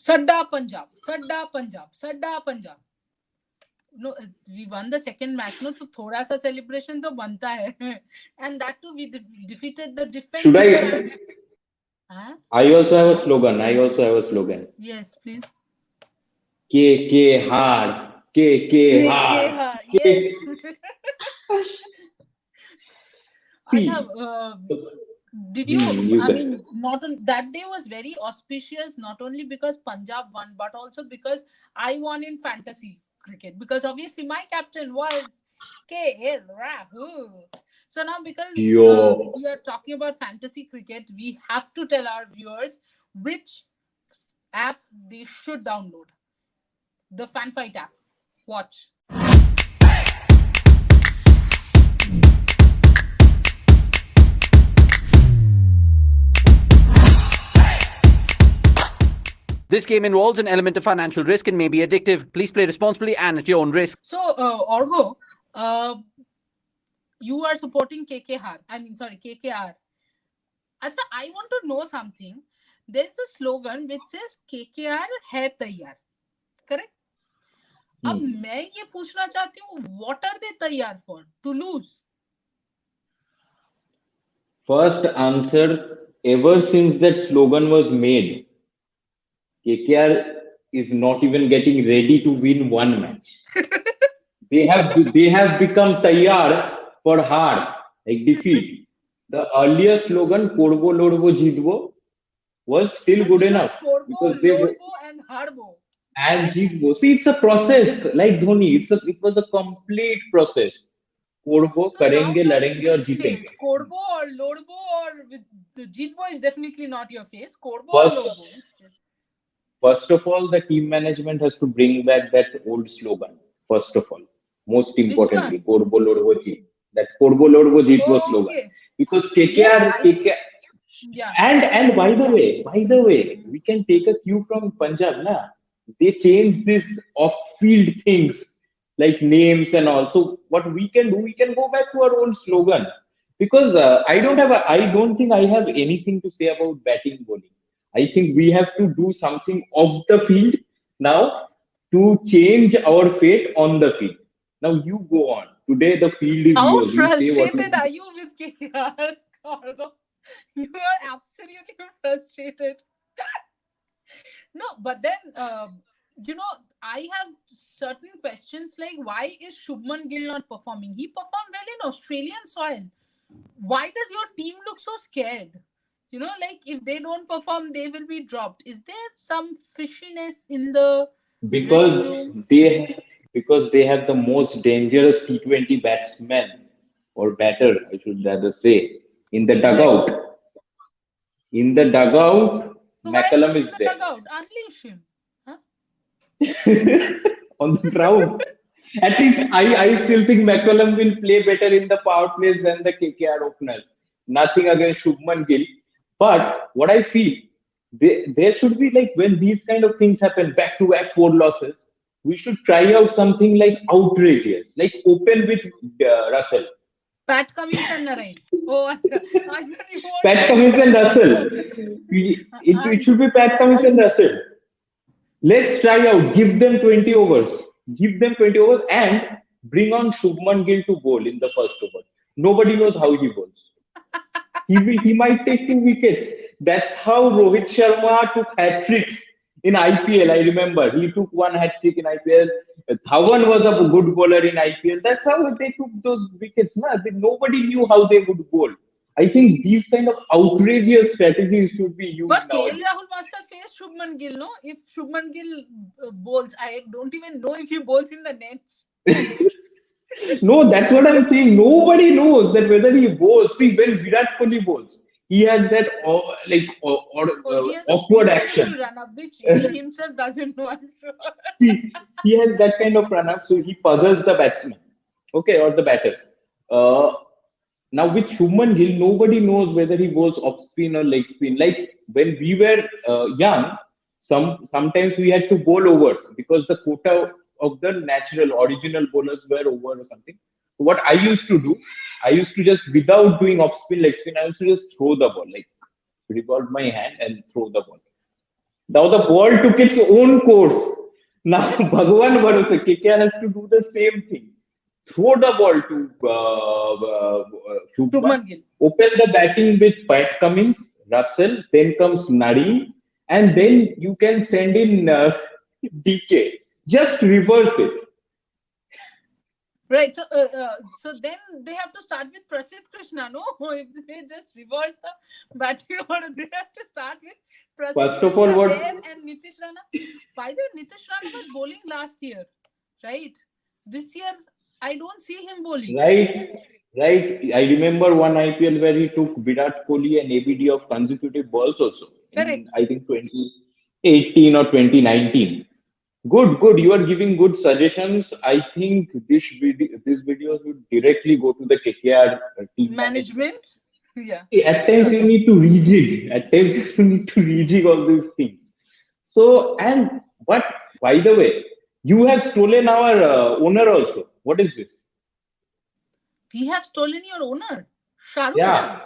Sadda Punjab, Sadda Punjab, Sadda Punjab. No, we won the second match. No, so thoda sa celebration to banta hai. And that too, we defeated the Should defending I? champion. Huh? I also have a slogan. I also have a slogan. Yes, please. KK hard. KK hard. KK, K- yes. Acha, See. did you? You I said. mean, not on that day was very auspicious. Not only because Punjab won, but also because I won in fantasy cricket. Because obviously my captain was KL Rahul. So now, because Yo. we are talking about fantasy cricket, we have to tell our viewers which app they should download. The FanFight app. Watch. This game involves an element of financial risk and may be addictive. Please play responsibly and at your own risk. So, Orgo, you are supporting KKR. I mean, sorry, KKR. Acha, I want to know something. There's a slogan which says KKR है तैयार. Correct? अब मैं ये पूछना चाहती हूँ, what are they तैयार for? To lose? First answer, ever since that slogan was made, KKR is not even getting ready to win one match. they have become tayyar for hard, like defeat. The earlier slogan "Korbo Lodbo Jitbo" was still good enough because they Lodbo and Hardbo. And Jitbo. See, it's a process. Like Dhoni, it was a complete process. Korbo, karenge, ladenge, or jitenge. Korbo or Lodbo or Jitbo is definitely not your face. Korbo or Lodbo. First of all, the team management has to bring back that old slogan. First of all, most importantly, Korbo Lodbo Jit. That Korbo Lodbo Jitbo slogan. Okay. Because KKR, yeah. And by the way, we can take a cue from Punjab, na? They changed this off-field things like names and all. So what we can do, we can go back to our old slogan. Because I don't think I have anything to say about batting bowling. I think we have to do something off the field now to change our fate on the field. Now you go on. Today the field is How yours. frustrated are you with KKR? You are absolutely frustrated. No, but then, I have certain questions like why is Shubman Gill not performing? He performed well in Australian soil. Why does your team look so scared? Like if they don't perform, they will be dropped. Is there some fishiness in the because they have the most dangerous T20 batsman or batter, I should rather say, in the dugout. In the dugout, so McCullum is there. Dugout? Unleash him. Huh? On the ground. At least I still think McCullum will play better in the power plays than the KKR openers. Nothing against Shubman Gill. But what I feel, there should be like when these kind of things happen, back-to-back 4 losses, we should try out something like outrageous, like open with Russell. Pat Cummins and Narain. Oh, I thought you want Pat Cummins and Russell. It should be Pat Cummins and Russell. Let's try out. Give them 20 overs. Give them 20 overs and bring on Shubman Gill to bowl in the first over. Nobody knows how he bowls. He might take 2 wickets. That's how Rohit Sharma took hat-tricks in IPL. I remember he took 1 hat-trick in IPL. Dhawan was a good bowler in IPL. That's how they took those wickets. Nobody knew how they would bowl. I think these kind of outrageous strategies should be used. But KL Rahul must have faced Shubman Gill, no? If Shubman Gill bowls, I don't even know if he bowls in the nets. No, that's what I'm saying. Nobody knows that whether he bowls. See, when Virat Kohli bowls, he has that awkward action. Run-up, which he himself doesn't know, I'm sure. See, he has that kind of run-up, so he puzzles the batsman, okay, or the batters. Now with Shubman Gill, nobody knows whether he goes off spin or leg spin. Like when we were young, sometimes we had to bowl overs because the quota of the natural original bowlers were over or something. So what I used to do, I used to just, without doing off spin, leg spin, I used to just throw the ball, like revolve my hand and throw the ball. Now the ball took its own course. Now Bhagwan Bharose, KKR has to do the same thing. Throw the ball to Shubman, Shubman Gill. open the batting with Pat Cummins, Russell, then comes Nari, and then you can send in DK. Just reverse it. Right. So then they have to start with Prasidh Krishna, no? If they just reverse the batting order, they have to start with Prasidh First of Krishna all, what there and Nitish Rana. By the way, Nitish Rana was bowling last year, right? This year, I don't see him bowling. right. I remember one IPL where he took Virat Kohli and ABD of consecutive balls also Correct. in I think 2018 or 2019. Good. You are giving good suggestions. I think these videos would directly go to the KKR team management. Management. Yeah. At times you need to rejig. At times you need to rejig all these things. So and but by the way, you have stolen our owner also. What is this? We have stolen your owner, Shah Rukh Yeah, Khan.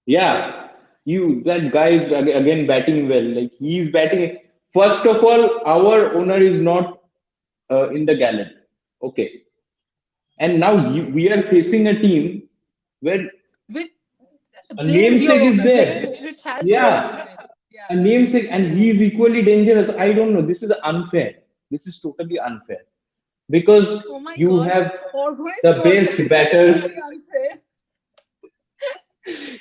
yeah. You that guy is again batting well. Like he is batting. First of all, our owner is not in the gallery. Okay, and now we are facing a team where Which a plays your namesake is owner, like there. which has your owner Yeah, in. Yeah. a namesake, and he is equally dangerous. I don't know. This is unfair. This is totally unfair because Oh my you God. have Orgo is the calling best it batters. totally unfair.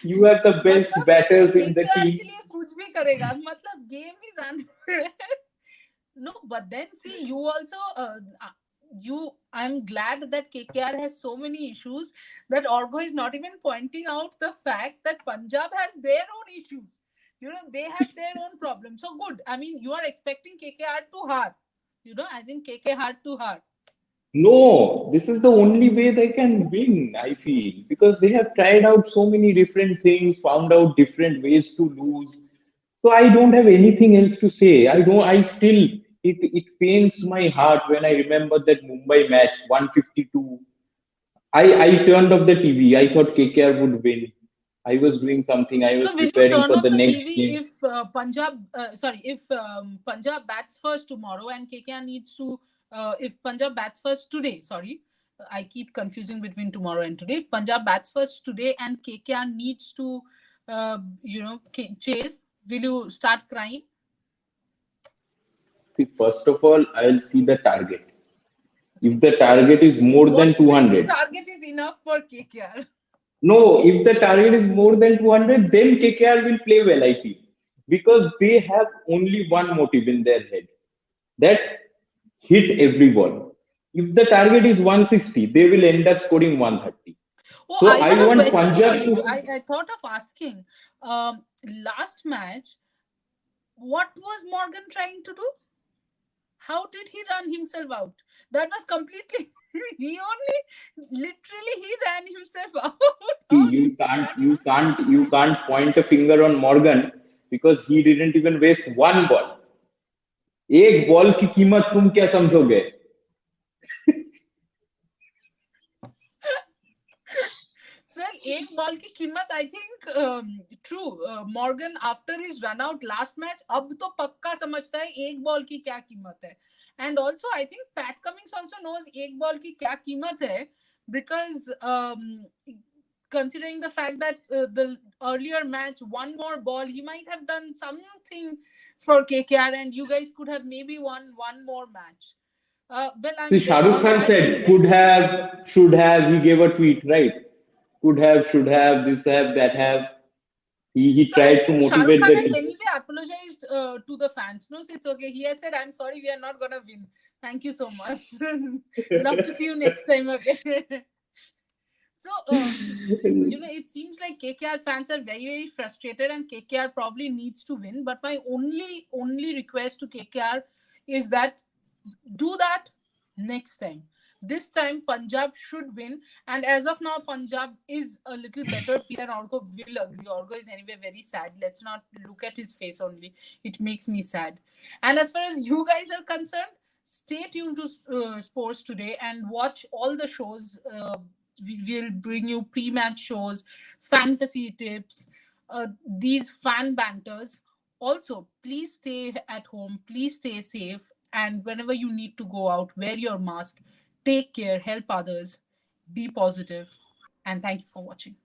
You have the best मतलब batters in the KKR team. के लिए कुछ भी करेगा, मतलब game is unfair. No, but then see, you also I'm glad that KKR has so many issues that Orgo is not even pointing out the fact that Punjab has their own issues. You know, they have their own problems. So good. I mean, you are expecting KKR to har. You know, as in KK hard to har. No, this is the No. only way they can win, I feel, because they have tried out so many different things, found out different ways to lose. So I don't have anything else to say. I still, it pains my heart when I remember that Mumbai match, 152. I turned off the TV. I thought KKR would win. I was doing something. I was So will you preparing turn for the off the next TV game. if if Punjab bats first tomorrow and KKR needs to, if Punjab bats first today, sorry, I keep confusing between tomorrow and today. If Punjab bats first today and KKR needs to, chase, will you start crying? See, first of all, I'll see the target. If the target is more What than big 200, target is enough for KKR? no, if the target is more than 200, then KKR will play well, I feel. Because they have only one motive in their head that hit every ball. If the target is 160, they will end up scoring 130. Oh, So I I have a want question for Punjab you. to I thought of asking. Last match, what was Morgan trying to do? How did he run himself out? That was completely. He only literally he ran himself out. see How did he run himself? you can't point a finger on Morgan because he didn't even waste one ball. एक ball की कीमत तुम क्या समझोगे? Well, एक ball की कीमत, I think true. Morgan after his run out last match, अब तो पक्का समझता है एक ball की क्या कीमत है. And also, I think Pat Cummins also knows एक ball की क्या कीमत है because considering the fact that the earlier match, one more ball, he might have done something for KKR, and you guys could have maybe won one more match. Well, See, I'm Shah very Rukh Khan sad. said could have, should have. He gave a tweet, right? Could have, should have, this have, that have. He So I tried to think Shah Rukh motivate Khan the has team. anyway apologized to the fans. No, so it's okay. He has said, "I'm sorry, we are not gonna win. Thank you so much. Love to see you next time again." So it seems like KKR fans are very, very frustrated, and KKR probably needs to win. But my only request to KKR is that do that next time. This time Punjab should win, and as of now, Punjab is a little better. And Orgo will agree. Orgo is anyway very sad. Let's not look at his face only. It makes me sad. And as far as you guys are concerned, stay tuned to Sports Today and watch all the shows. We will bring you pre-match shows, fantasy tips, these fan banters, Also, please stay at home, please stay safe, and whenever you need to go out, wear your mask, take care, help others, be positive, and thank you for watching.